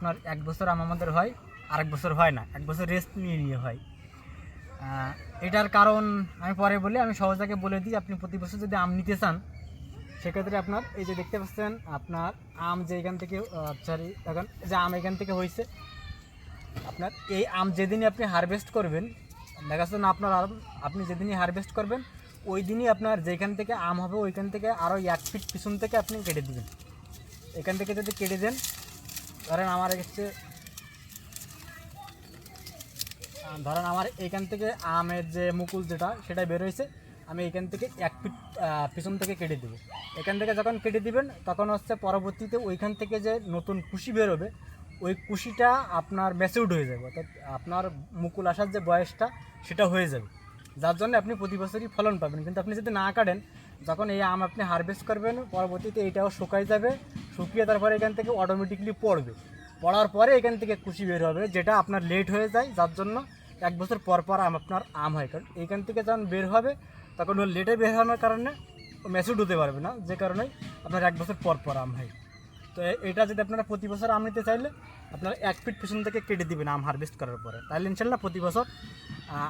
আপনার 1 বছর আম আমাদের হয়, আরেক বছর হয় না, 1 বছর রেস্ট নিয়ে নিয়ে হয়। এটার কারণ আমি পরে বলি, আমি সহজভাবে বলে দিই। আপনি প্রতি বছর যদি আম নিতে চান, সেক্ষেত্রে আপনার এই যে দেখতে পাচ্ছেন, আপনার আম যে এখান থেকে এখন যে আম এখান থেকে হয়েছে, আপনার এই আম যেদিনই আপনি হারভেস্ট করবেন, দেখা যাচ্ছে না আপনার আপনি যেদিনই হারভেস্ট করবেন ওই দিনই আপনার যেখান থেকে আম হবে ওইখান থেকে আরও 1 ফিট পিছন থেকে আপনি কেটে দেবেন। এখান থেকে যদি কেটে দেন, ধরেন আমার এখান থেকে আমের যে মুকুল যেটা সেটা বের হয়েছে, আমি এখান থেকে 1 ফিট পিছন থেকে কেটে দেবো। এখান থেকে যখন কেটে দিবেন তখন হচ্ছে পরবর্তীতে ওইখান থেকে যে নতুন কুশি বেরোবে, ওই কুশিটা আপনার ম্যাচিউরড হয়ে যাবে, অর্থাৎ আপনার মুকুল আসার যে বয়সটা সেটা হয়ে যাবে, যার জন্য আপনি প্রতি বছরই ফলন পাবেন। কিন্তু আপনি যদি না কাটেন, যখন এই আম আপনি হারভেস্ট করবেন, পরবর্তীতে এটাও শুকাই যাবে, শুকিয়ে তারপরে এখান থেকে অটোমেটিকলি পড়ার পরে এখান থেকে কুশি বের হবে, যেটা আপনার লেট হয়ে যায়, যার জন্য 1 বছর পর পর আপনার আম হয়। কারণ এইখান থেকে যখন বের হবে তখন ওই লেটে বের হওয়ার কারণে ম্যাচিউরড হতে পারবে না, যে কারণে আপনার 1 বছর পর পর আম হয়। তো এটা যদি আপনারা প্রতি বছর আম নিতে চাইলে আপনারা 1 ফিট পিছন থেকে কেটে দিবেন আম হারভেস্ট করার পরে, তাহলে ইনশাল্লাহ প্রতি বছর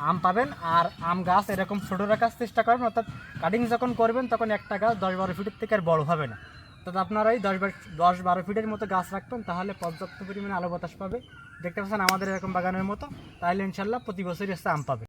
আম পাবেন। আর আম গাছ এরকম ছোটো রাখার চেষ্টা করবেন, অর্থাৎ কাটিং যখন করবেন তখন একটা গাছ 10-12 ফিটের থেকে আর বড় হবে না। অর্থাৎ আপনারা এই 10-12 ফিটের মতো গাছ রাখবেন, তাহলে পর্যাপ্ত পরিমাণে আলো বাতাস পাবে। দেখতে পাচ্ছেন আমাদের এরকম বাগানের মতো, তাহলে ইনশাল্লাহ প্রতি বছরই আম পাবে।